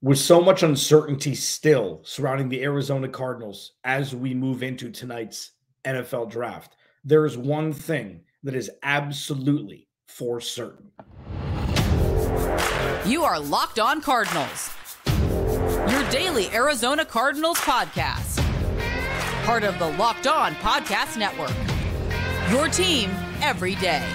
With so much uncertainty still surrounding the Arizona Cardinals as we move into tonight's NFL draft, there is one thing that is absolutely for certain. You are Locked On Cardinals, your daily Arizona Cardinals podcast. Part of the Locked On Podcast Network, your team every day.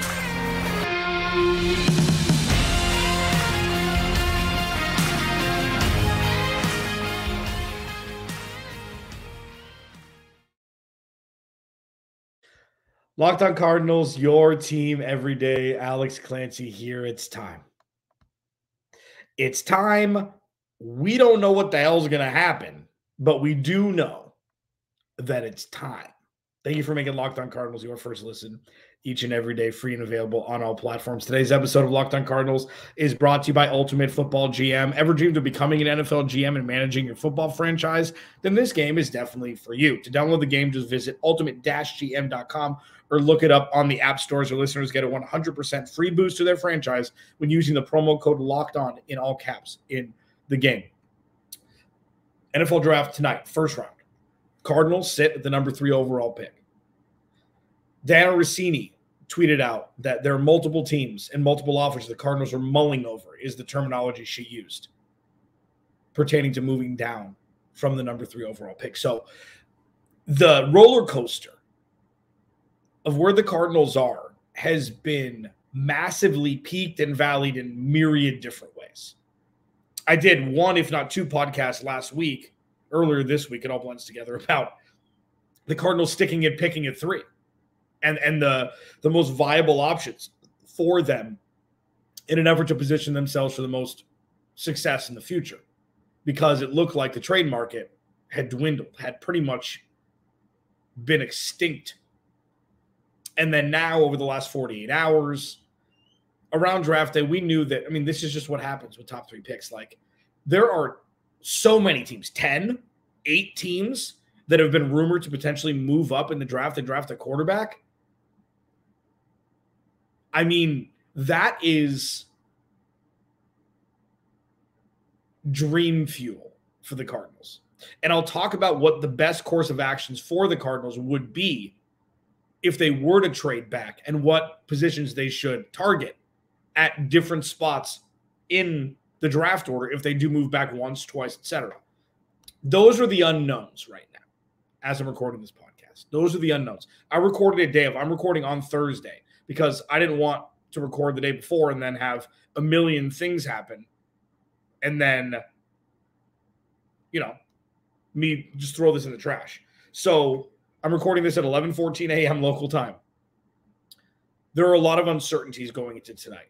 Locked On Cardinals, your team every day. Alex Clancy here. It's time. It's time. We don't know what the hell's going to happen, but we do know that it's time. Thank you for making Locked On Cardinals your first listen each and every day, free and available on all platforms. Today's episode of Locked On Cardinals is brought to you by Ultimate Football GM. Ever dreamed of becoming an NFL GM and managing your football franchise? Then this game is definitely for you. To download the game, just visit ultimate-gm.com or look it up on the app stores. Your listeners get a 100% free boost to their franchise when using the promo code Locked On in all caps in the game. NFL draft tonight, first round. Cardinals sit at the number 3 overall pick. Dan Rossini tweeted out that there are multiple teams and multiple offers the Cardinals are mulling over, is the terminology she used, pertaining to moving down from the number 3 overall pick. So the roller coaster of where the Cardinals are has been massively peaked and valleyed in myriad different ways. I did one, if not 2 podcasts earlier this week, it all blends together, about the Cardinals sticking at picking at 3 and the most viable options for them in an effort to position themselves for the most success in the future, because it looked like the trade market had dwindled, had pretty much been extinct. And then now, over the last 48 hours, around draft day, we knew that, this is just what happens with top 3 picks. Like, there are so many teams, 8 teams that have been rumored to potentially move up in the draft and draft a quarterback. That is dream fuel for the Cardinals. And I'll talk about what the best course of actions for the Cardinals would be if they were to trade back and what positions they should target at different spots in the draft order if they do move back once, twice, etc. Those are the unknowns right now as I'm recording this podcast. Those are the unknowns. I'm recording on Thursday because I didn't want to record the day before and then have a million things happen and then, me just throw this in the trash. So I'm recording this at 11:14 a.m. local time. There are a lot of uncertainties going into tonight.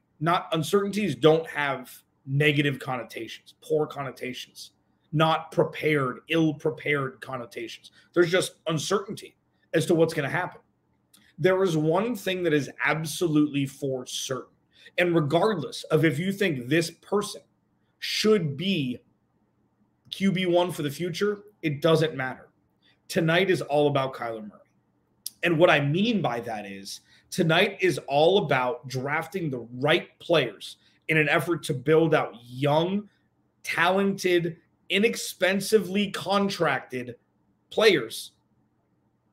Uncertainties don't have negative connotations, poor connotations, not prepared, ill-prepared connotations. There's just uncertainty as to what's going to happen. There is one thing that is absolutely for certain. And regardless of if you think this person should be QB1 for the future, it doesn't matter. Tonight is all about Kyler Murray. And what I mean by that is tonight is all about drafting the right players in an effort to build out young, talented, inexpensively contracted players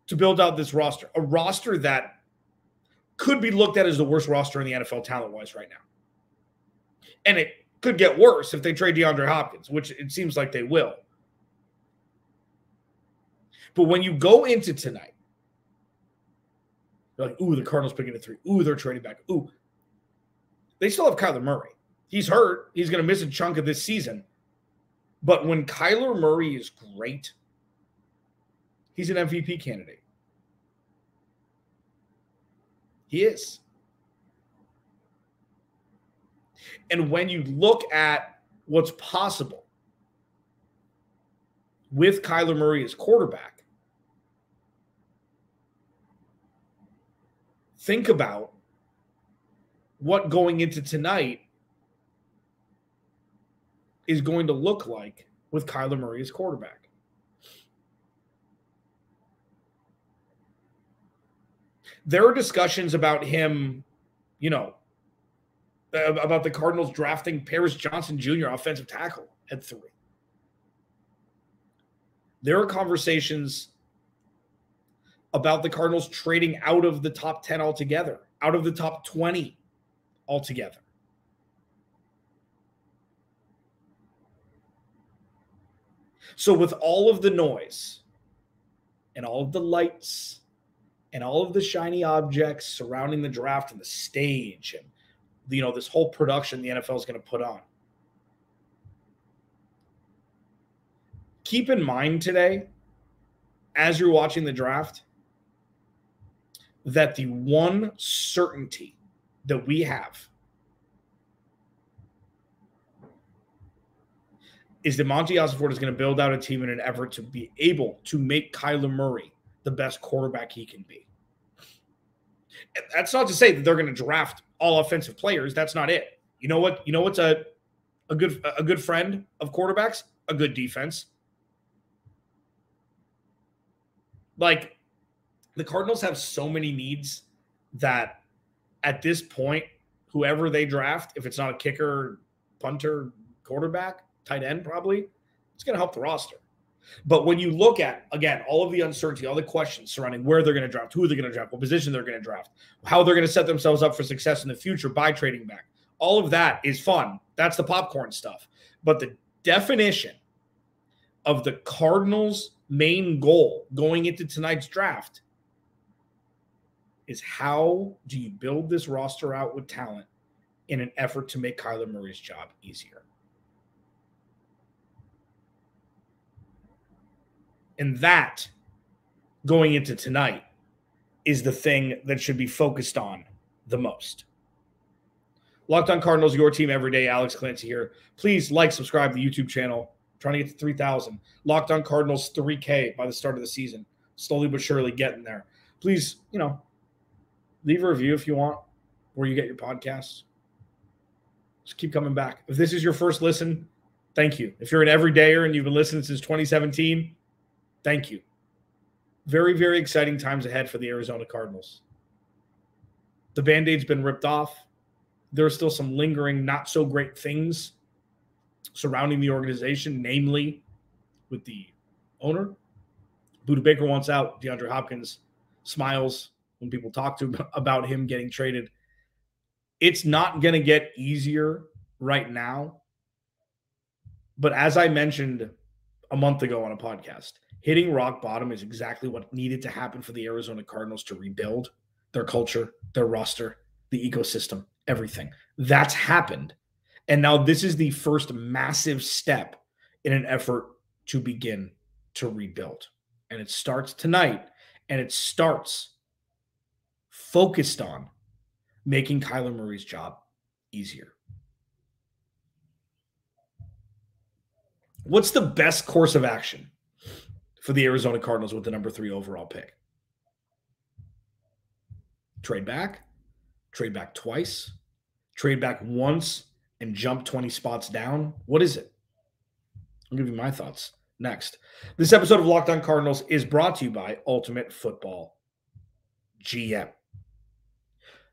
to build out this roster. A roster that could be looked at as the worst roster in the NFL talent-wise right now. And it could get worse if they trade DeAndre Hopkins, which it seems like they will. But when you go into tonight, you're like, ooh, the Cardinals picking at 3. Ooh, they're trading back. Ooh. They still have Kyler Murray. He's hurt. He's going to miss a chunk of this season. But when Kyler Murray is great, he's an MVP candidate. He is. And when you look at what's possible with Kyler Murray as quarterback, think about what going into tonight is going to look like with Kyler Murray as quarterback. There are discussions about him, about the Cardinals drafting Paris Johnson Jr., offensive tackle, at 3. There are conversations about the Cardinals trading out of the top 10 altogether, out of the top 20 altogether. So with all of the noise and all of the lights and all of the shiny objects surrounding the draft and the stage and, this whole production the NFL is going to put on, keep in mind today, as you're watching the draft, that the one certainty that we have is that Monti Ossenfort is going to build out a team in an effort to be able to make Kyler Murray the best quarterback he can be. And that's not to say that they're going to draft all offensive players. That's not it. You know what? You know what's a good friend of quarterbacks? A good defense. Like, the Cardinals have so many needs that at this point, whoever they draft, if it's not a kicker, punter, quarterback, tight end probably, it's going to help the roster. But when you look at, again, all of the uncertainty, all the questions surrounding where they're going to draft, who they're going to draft, what position they're going to draft, how they're going to set themselves up for success in the future by trading back, all of that is fun. That's the popcorn stuff. But the definition of the Cardinals' main goal going into tonight's draft is, how do you build this roster out with talent in an effort to make Kyler Murray's job easier? And that, going into tonight, is the thing that should be focused on the most. Locked On Cardinals, your team every day. Alex Clancy here. Please like, subscribe to the YouTube channel. I'm trying to get to 3,000. Locked On Cardinals 3K by the start of the season. Slowly but surely getting there. Please, leave a review if you want, where you get your podcasts. Just keep coming back. If this is your first listen, thank you. If you're an everydayer and you've been listening since 2017, thank you. Very, very exciting times ahead for the Arizona Cardinals. The Band-Aid's been ripped off. There are still some lingering, not so great things surrounding the organization, namely with the owner. Buda Baker wants out. DeAndre Hopkins smiles when people talk to about him getting traded. It's not going to get easier right now. But as I mentioned a month ago on a podcast, hitting rock bottom is exactly what needed to happen for the Arizona Cardinals to rebuild their culture, their roster, the ecosystem, everything. That's happened. And now this is the first massive step in an effort to begin to rebuild. And it starts tonight, and it starts focused on making Kyler Murray's job easier. What's the best course of action for the Arizona Cardinals with the number 3 overall pick? Trade back twice, trade back once, and jump 20 spots down? What is it? I'll give you my thoughts next. This episode of Locked On Cardinals is brought to you by Ultimate Football GM.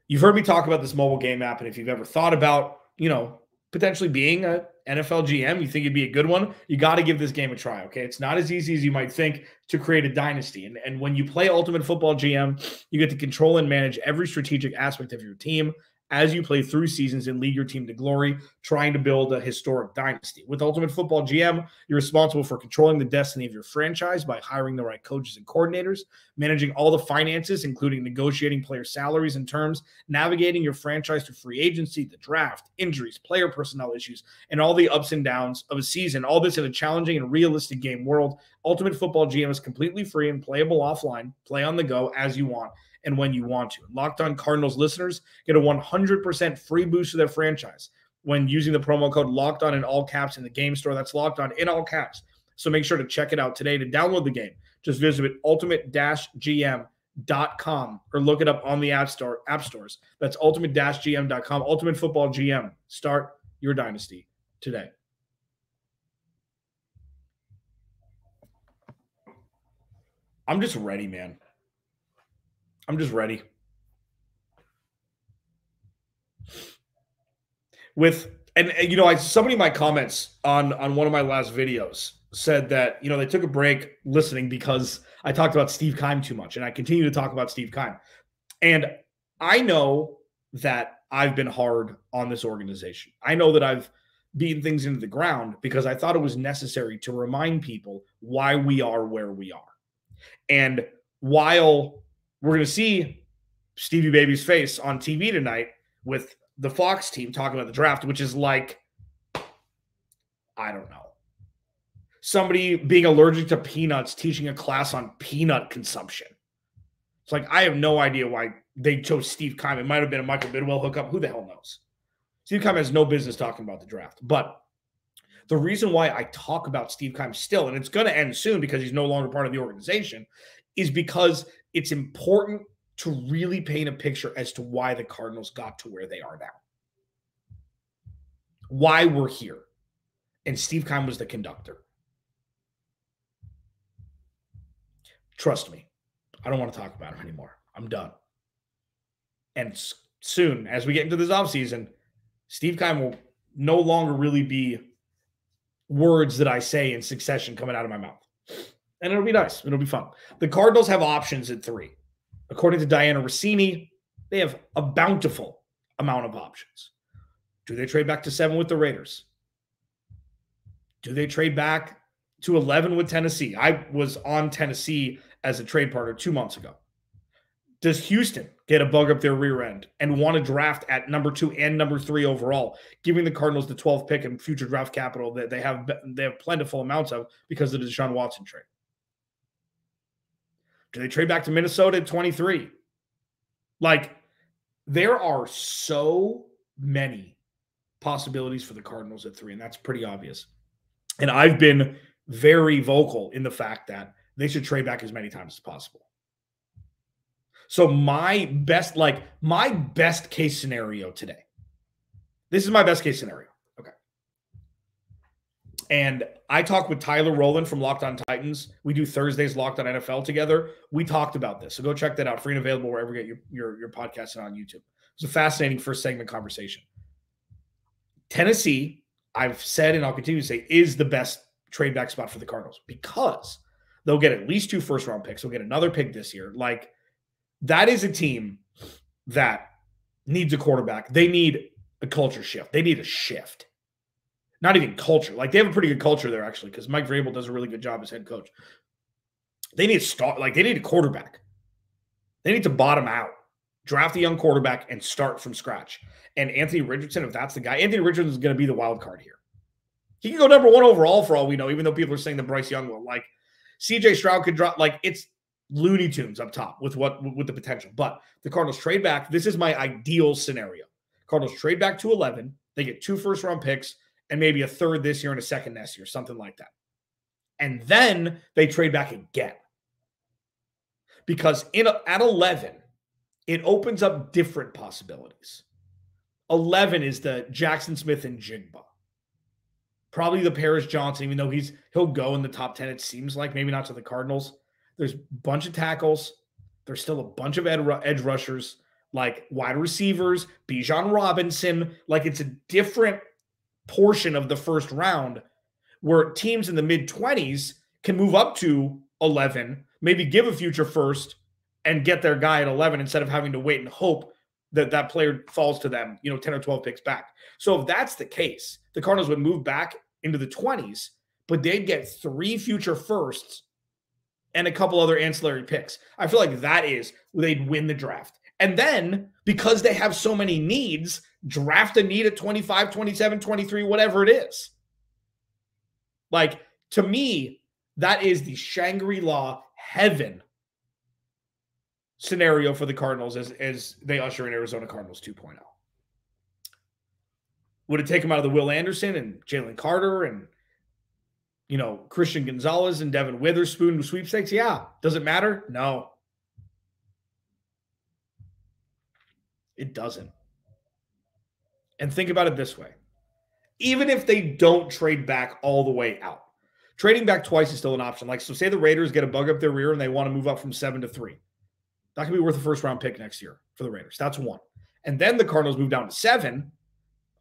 You've heard me talk about this mobile game app, and if you've ever thought about, potentially being a NFL GM, you think it'd be a good one, you got to give this game a try, okay? It's not as easy as you might think to create a dynasty. And when you play Ultimate Football GM, you get to control and manage every strategic aspect of your team as you play through seasons and lead your team to glory, trying to build a historic dynasty. With Ultimate Football GM, you're responsible for controlling the destiny of your franchise by hiring the right coaches and coordinators, managing all the finances, including negotiating player salaries and terms, navigating your franchise to free agency, the draft, injuries, player personnel issues, and all the ups and downs of a season. All this in a challenging and realistic game world. Ultimate Football GM is completely free and playable offline. Play on the go as you want and when you want to. Locked On Cardinals listeners get a 100% free boost to their franchise when using the promo code Locked On in all caps in the game store. That's Locked On in all caps. So make sure to check it out today. To download the game, just visit ultimate-gm.com or look it up on the app stores. That's ultimate-gm.com. Ultimate Football GM. Start your dynasty today. I'm just ready, man. I'm just ready. With and somebody in my comments on one of my last videos said that, they took a break listening because I talked about Steve Keim too much, and I continue to talk about Steve Keim. And I know that I've been hard on this organization. I know that I've beaten things into the ground because I thought it was necessary to remind people why we are where we are. And while we're going to see Stevie Baby's face on TV tonight with the Fox team talking about the draft, which is like, I don't know, somebody being allergic to peanuts teaching a class on peanut consumption. It's like, I have no idea why they chose Steve Keim. It might have been a Michael Bidwell hookup. Who the hell knows? Steve Keim has no business talking about the draft. But the reason why I talk about Steve Keim still, and it's going to end soon because he's no longer part of the organization, is because it's important to really paint a picture as to why the Cardinals got to where they are now. Why we're here. And Steve Keim was the conductor. Trust me, I don't want to talk about him anymore. I'm done. And soon, as we get into this offseason, Steve Keim will no longer really be words that I say in succession coming out of my mouth. And it'll be nice. It'll be fun. The Cardinals have options at 3. According to Diana Rossini, they have a bountiful amount of options. Do they trade back to 7 with the Raiders? Do they trade back to 11 with Tennessee? I was on Tennessee as a trade partner 2 months ago. Does Houston get a bug up their rear end and want to draft at number 2 and number 3 overall, giving the Cardinals the 12th pick and future draft capital that they have plentiful amounts of because of the Deshaun Watson trade? Do they trade back to Minnesota at 23? Like, there are so many possibilities for the Cardinals at 3, and that's pretty obvious. And I've been very vocal in the fact that they should trade back as many times as possible. So my best case scenario today. This is my best case scenario. Okay. And I talked with Tyler Rowland from Locked On Titans. We do Thursdays Locked On NFL together. We talked about this. So go check that out. Free and available wherever you get your podcast and on YouTube. It was a fascinating first segment conversation. Tennessee, I've said and I'll continue to say, is the best trade back spot for the Cardinals because they'll get at least 2 first-round picks. They'll get another pick this year. Like, that is a team that needs a quarterback. They need a culture shift. They need a shift. Not even culture. Like, they have a pretty good culture there, actually, because Mike Vrabel does a really good job as head coach. They need they need a quarterback. They need to bottom out, draft a young quarterback, and start from scratch. And Anthony Richardson, if that's the guy, Anthony Richardson is going to be the wild card here. He can go number 1 overall for all we know, even though people are saying that Bryce Young will. Like, CJ Stroud could drop. Like, it's Looney Tunes up top with the potential. But the Cardinals trade back. This is my ideal scenario. Cardinals trade back to 11. They get 2 first-round picks and maybe a 3rd this year and a 2nd next year, something like that. And then they trade back again. Because at 11, it opens up different possibilities. 11 is the Jackson Smith and Jigba. Probably the Paris Johnson, even though he'll go in the top 10, it seems like. Maybe not to the Cardinals. There's a bunch of tackles. There's still a bunch of edge rushers, like wide receivers, Bijan Robinson. Like, it's a different portion of the first round where teams in the mid-20s can move up to 11, maybe give a future first, and get their guy at 11 instead of having to wait and hope that player falls to them, 10 or 12 picks back. So if that's the case, the Cardinals would move back into the 20s, but they'd get 3 future firsts and a couple other ancillary picks. I feel like they'd win the draft. And then, because they have so many needs, draft a need at 25, 27, 23, whatever it is. Like, to me, that is the Shangri-La heaven scenario for the Cardinals as they usher in Arizona Cardinals 2.0. Would it take them out of the Will Anderson and Jalen Carter and Christian Gonzalez and Devin Witherspoon sweepstakes? Yeah. Does it matter? No. It doesn't. And think about it this way. Even if they don't trade back all the way out, trading back twice is still an option. Like, so say the Raiders get a bug up their rear and they want to move up from 7 to 3. That could be worth a first-round pick next year for the Raiders. That's 1. And then the Cardinals move down to 7,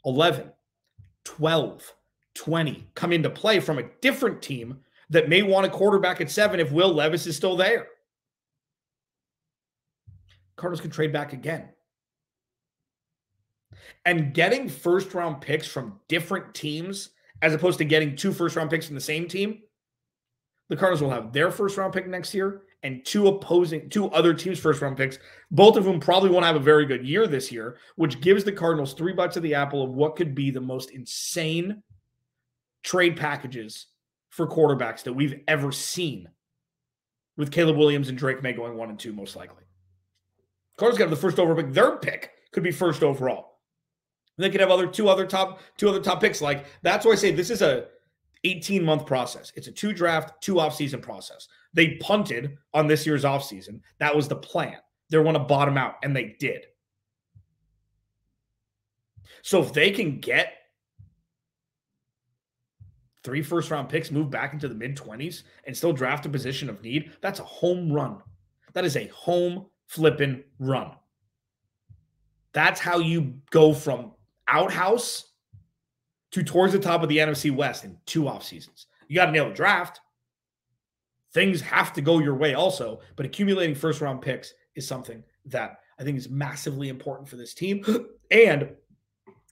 11, 12, 20 come into play from a different team that may want a quarterback at 7 if Will Levis is still there. Cardinals can trade back again. And getting first-round picks from different teams as opposed to getting 2 first-round picks from the same team, the Cardinals will have their first-round pick next year and 2 other teams' first-round picks, both of whom probably won't have a very good year this year, which gives the Cardinals 3 bites of the apple of what could be the most insane trade packages for quarterbacks that we've ever seen, with Caleb Williams and Drake May going 1 and 2 most likely. Cardinals got the first overall pick. Their pick could be first overall. They could have two other top picks. Like, that's why I say this is a 18-month process. It's a 2 draft, 2 offseason process. They punted on this year's offseason. That was the plan. They want to bottom out, and they did. So if they can get 3 first-round picks, move back into the mid-20s, and still draft a position of need, that's a home run. That is a home flipping run. That's how you go from outhouse to towards the top of the NFC West in 2 off seasons. You got to nail the draft. Things have to go your way also, but accumulating first-round picks is something that I think is massively important for this team. And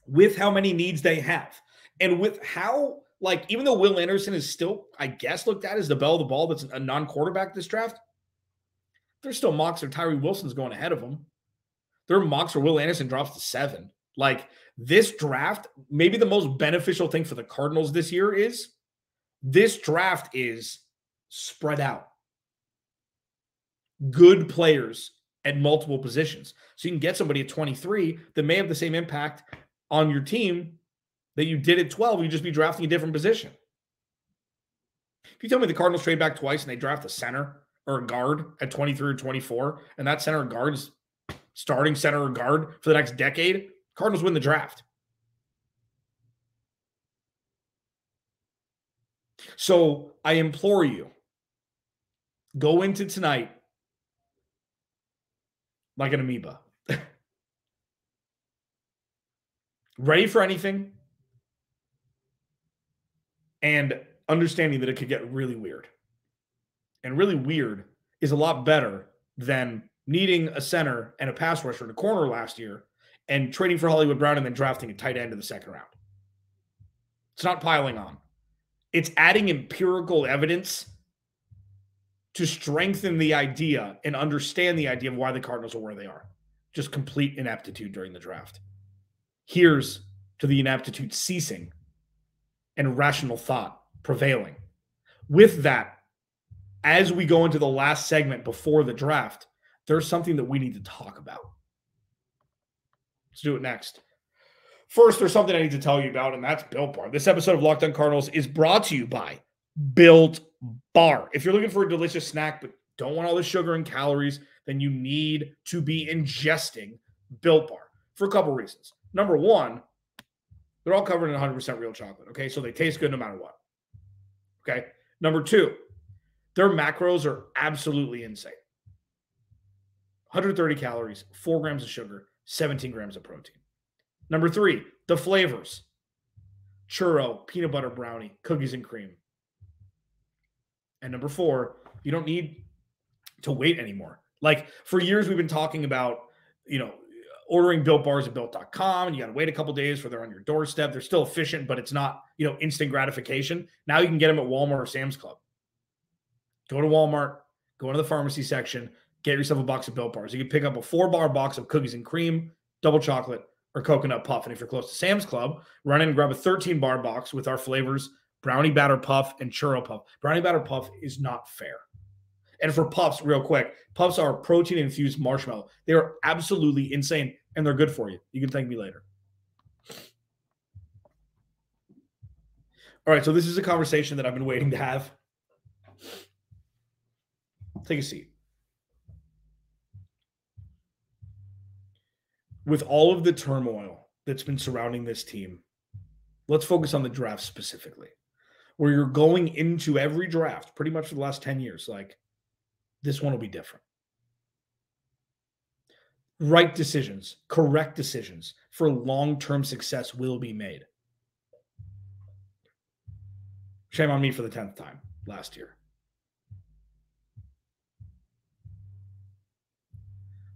with how many needs they have, and with how, like, even though Will Anderson is still, I guess, looked at as the belle of the ball that's a non-quarterback this draft, there's still mocks where Tyree Wilson's going ahead of him. There are mocks where Will Anderson drops to 7. Like, this draft, maybe the most beneficial thing for the Cardinals this year is this draft is spread out. Good players at multiple positions. So you can get somebody at 23 that may have the same impact on your team that you did at 12. You'd just be drafting a different position. If you tell me the Cardinals trade back twice and they draft a center or a guard at 23 or 24, and that center or guard is starting center or guard for the next decade, Cardinals win the draft. So I implore you, go into tonight like an amoeba. Ready for anything, and understanding that it could get really weird. And really weird is a lot better than needing a center and a pass rusher and a corner last year and trading for Hollywood Brown and then drafting a tight end in the second round. It's not piling on. It's adding empirical evidence to strengthen the idea and understand the idea of why the Cardinals are where they are. Just complete ineptitude during the draft. Here's to the ineptitude ceasing and rational thought prevailing. With that, as we go into the last segment before the draft, there's something that we need to talk about. Let's do it next. First, there's something I need to tell you about, and that's Built Bar. This episode of Locked On Cardinals is brought to you by Built Bar. If you're looking for a delicious snack but don't want all the sugar and calories, then you need to be ingesting Built Bar for a couple reasons. Number one, they're all covered in 100% real chocolate, okay? So they taste good no matter what, okay? Number two, their macros are absolutely insane. 130 calories, 4 grams of sugar, 17 grams of protein. Number three, the flavors. Churro, peanut butter brownie, cookies and cream. And number four, you don't need to wait anymore. Like, for years we've been talking about, ordering Built Bars at Built.com, and you got to wait a couple days for they're on your doorstep. They're still efficient, but it's not, instant gratification. Now you can get them at Walmart or Sam's Club. Go to Walmart, go into the pharmacy section, get yourself a box of Built Bars. You can pick up a 4-bar box of cookies and cream, double chocolate, or coconut puff. And if you're close to Sam's Club, run in and grab a 13-bar box with our flavors, brownie batter puff and churro puff. Brownie batter puff is not fair. And for puffs, real quick, puffs are protein-infused marshmallow. They are absolutely insane, and they're good for you. You can thank me later. All right, so this is a conversation that I've been waiting to have. Take a seat. With all of the turmoil that's been surrounding this team, let's focus on the draft specifically, where you're going into every draft pretty much for the last 10 years. Like, this one will be different. Right decisions, correct decisions for long-term success will be made. Shame on me for the 10th time last year.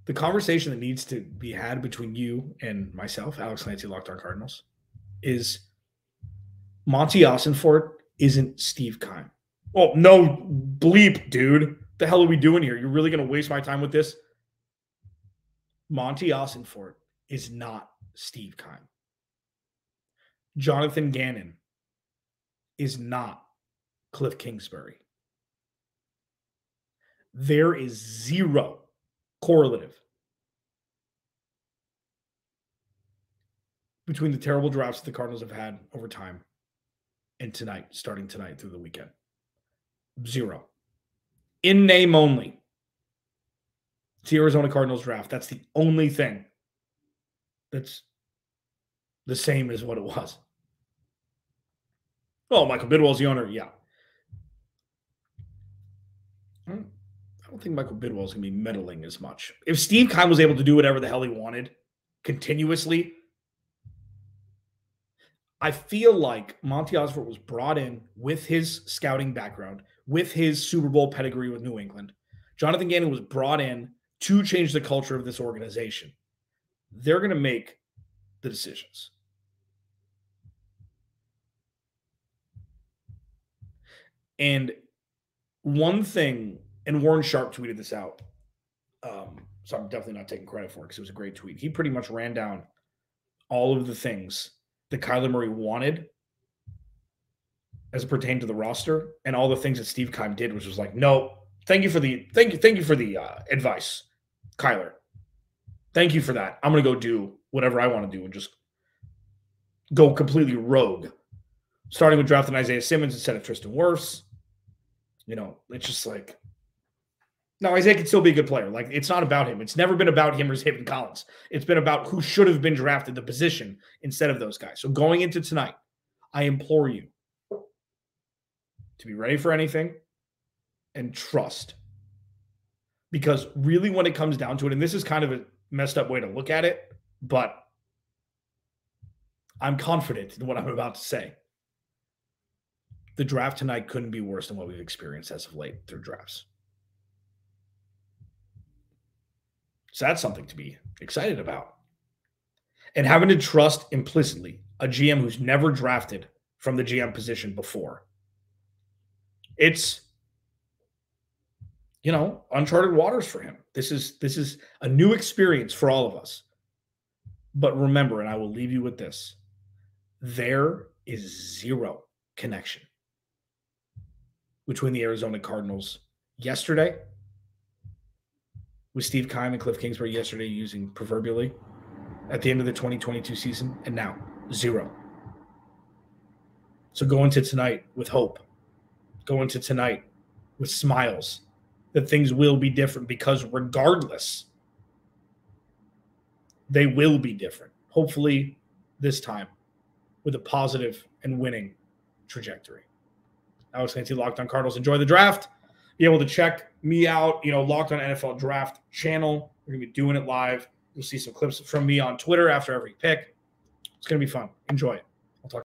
The conversation that needs to be had between you and myself, Alex Clancy, Locked On Cardinals, is Monti Ossenfort isn't Steve Keim. Oh, no bleep, dude. What the hell are we doing here? You're really going to waste my time with this? Monti Ossenfort is not Steve Keim. Jonathan Gannon is not Cliff Kingsbury. There is zero correlative between the terrible drafts that the Cardinals have had over time and tonight, starting tonight through the weekend. Zero. In name only. It's the Arizona Cardinals draft. That's the only thing that's the same as what it was. Oh, Michael Bidwell's the owner. Yeah. I don't think Michael Bidwell's going to be meddling as much. If Steve Keim was able to do whatever the hell he wanted continuously, I feel like Monti Ossenfort was brought in with his scouting background, with his Super Bowl pedigree with New England. Jonathan Gannon was brought in to change the culture of this organization. They're going to make the decisions. And one thing, and Warren Sharp tweeted this out, so I'm definitely not taking credit for it because it was a great tweet. He pretty much ran down all of the things that Kyler Murray wanted as it pertained to the roster, and all the things that Steve Keim did, which was like, no, thank you for the advice, Kyler. Thank you for that. I'm going to go do whatever I want to do and just go completely rogue. Starting with drafting Isaiah Simmons instead of Tristan Wirfs. It's just like, no, Isaiah can still be a good player. Like, it's not about him. It's never been about him or Zaven Collins. It's been about who should have been drafted the position instead of those guys. So going into tonight, I implore you to be ready for anything and trust. Because really when it comes down to it, and this is kind of a messed up way to look at it, but I'm confident in what I'm about to say. The draft tonight couldn't be worse than what we've experienced as of late through drafts. So that's something to be excited about. And having to trust implicitly a GM who's never drafted from the GM position before. It's, uncharted waters for him. This is a new experience for all of us. But remember, and I will leave you with this, there is zero connection between the Arizona Cardinals yesterday with Steve Keim and Cliff Kingsbury yesterday using proverbially at the end of the 2022 season, and now zero. So go into tonight with hope. Go into tonight with smiles that things will be different, because regardless, they will be different. Hopefully this time with a positive and winning trajectory. Alex Clancy, Locked On Cardinals. Enjoy the draft. Be able to check me out, Locked On NFL Draft channel. We're going to be doing it live. You'll see some clips from me on Twitter after every pick. It's going to be fun. Enjoy it.